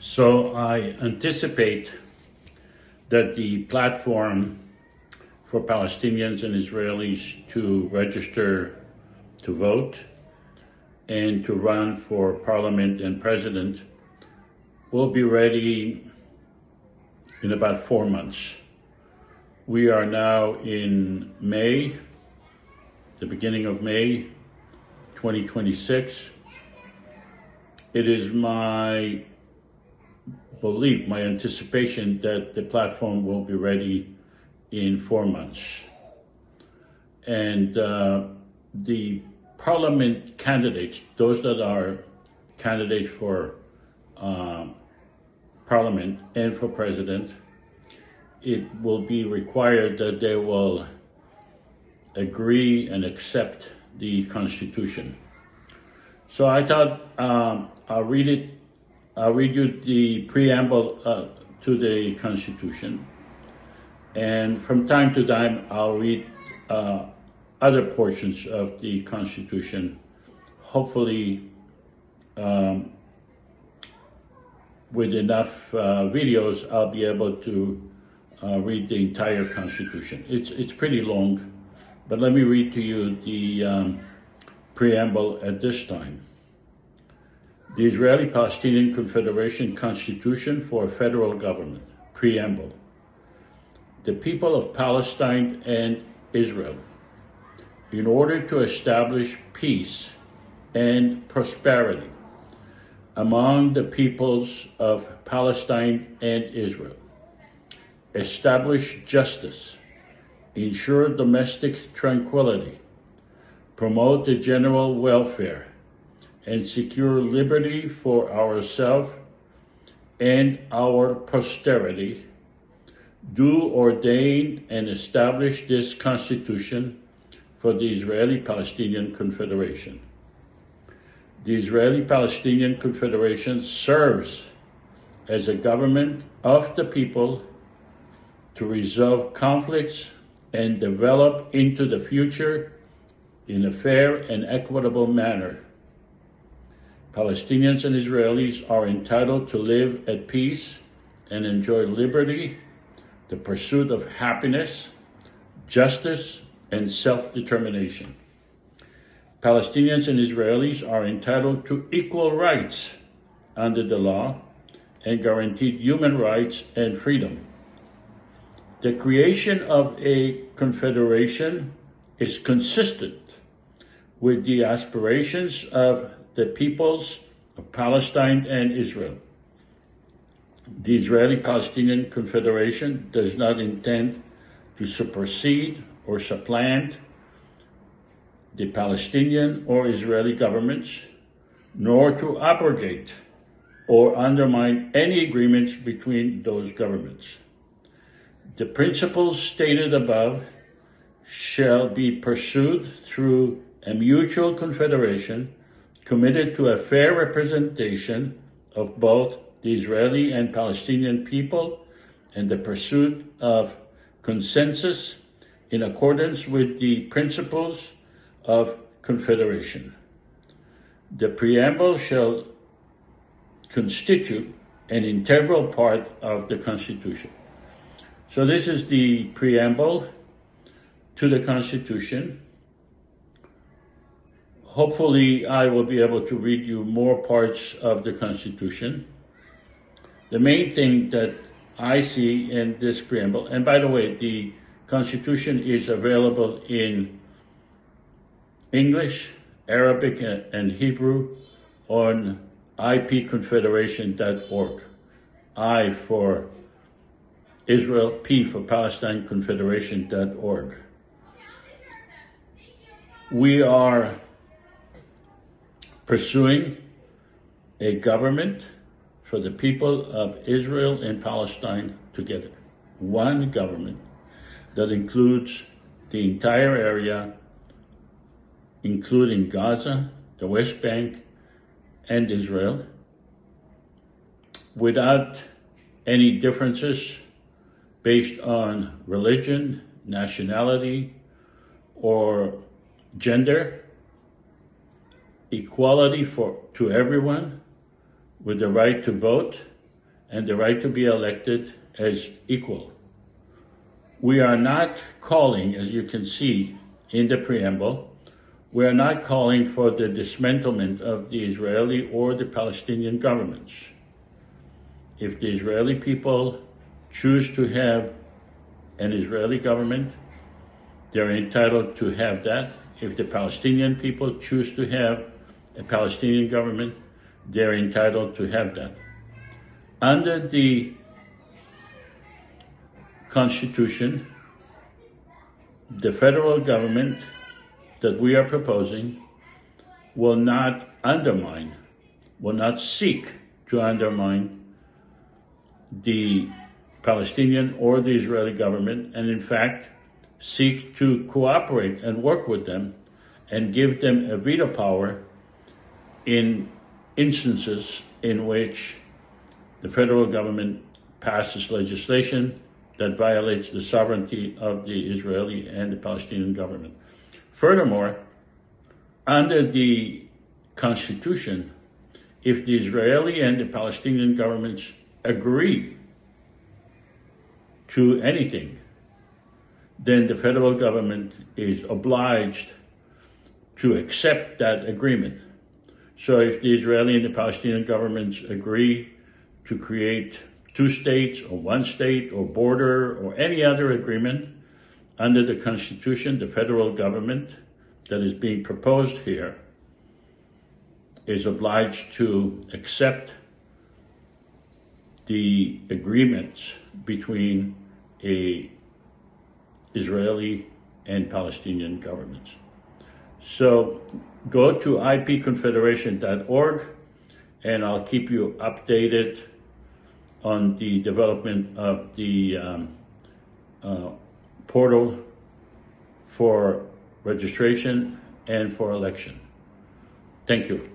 So I anticipate that the platform for Palestinians and Israelis to register to vote and to run for parliament and president will be ready in about 4 months. We are now in May, the beginning of May 2026. It is my belief, my anticipation that the platform will be ready in 4 months. And the parliament candidates, those that are candidates for parliament and for president, it will be required that they will agree and accept the Constitution. So I thought I'll read you the preamble to the Constitution, and from time to time I'll read other portions of the Constitution. Hopefully, with enough videos, I'll be able to read the entire Constitution. It's pretty long, but let me read to you the preamble at this time. The Israeli-Palestinian Confederation Constitution for a Federal Government. Preamble. The people of Palestine and Israel, in order to establish peace and prosperity among the peoples of Palestine and Israel, establish justice, ensure domestic tranquility, promote the general welfare, and secure liberty for ourselves and our posterity, do ordain and establish this Constitution for the Israeli-Palestinian Confederation. The Israeli-Palestinian Confederation serves as a government of the people to resolve conflicts and develop into the future in a fair and equitable manner. Palestinians and Israelis are entitled to live at peace and enjoy liberty, the pursuit of happiness, justice, and self-determination. Palestinians and Israelis are entitled to equal rights under the law and guaranteed human rights and freedom. The creation of a confederation is consistent with the aspirations of the peoples of Palestine and Israel. The Israeli-Palestinian Confederation does not intend to supersede or supplant the Palestinian or Israeli governments, nor to abrogate or undermine any agreements between those governments. The principles stated above shall be pursued through a mutual confederation committed to a fair representation of both the Israeli and Palestinian people and the pursuit of consensus in accordance with the principles of confederation. The preamble shall constitute an integral part of the Constitution. So this is the preamble to the Constitution. Hopefully, I will be able to read you more parts of the Constitution. The main thing that I see in this preamble, and by the way, the Constitution is available in English, Arabic, and Hebrew on ipconfederation.org. I for Israel, P for Palestine, Confederation.org. We are pursuing a government for the people of Israel and Palestine together. One government that includes the entire area, including Gaza, the West Bank, and Israel, without any differences based on religion, nationality, or gender, equality to everyone with the right to vote and the right to be elected as equal. We are not calling, as you can see in the preamble, we are not calling for the dismantlement of the Israeli or the Palestinian governments. If the Israeli people choose to have an Israeli government, they're entitled to have that. If the Palestinian people choose to have a Palestinian government, they're entitled to have that. Under the Constitution, the federal government that we are proposing will not undermine, will not seek to undermine the Palestinian or the Israeli government, and in fact, seek to cooperate and work with them and give them a veto power in instances in which the federal government passes legislation that violates the sovereignty of the Israeli and the Palestinian government. Furthermore, under the Constitution, if the Israeli and the Palestinian governments agree to anything, then the federal government is obliged to accept that agreement. So if the Israeli and the Palestinian governments agree to create two states or one state or border or any other agreement, under the Constitution, the federal government that is being proposed here is obliged to accept the agreements between Israeli and Palestinian governments. So go to ipconfederation.org and I'll keep you updated on the development of the portal for registration and for election. Thank you.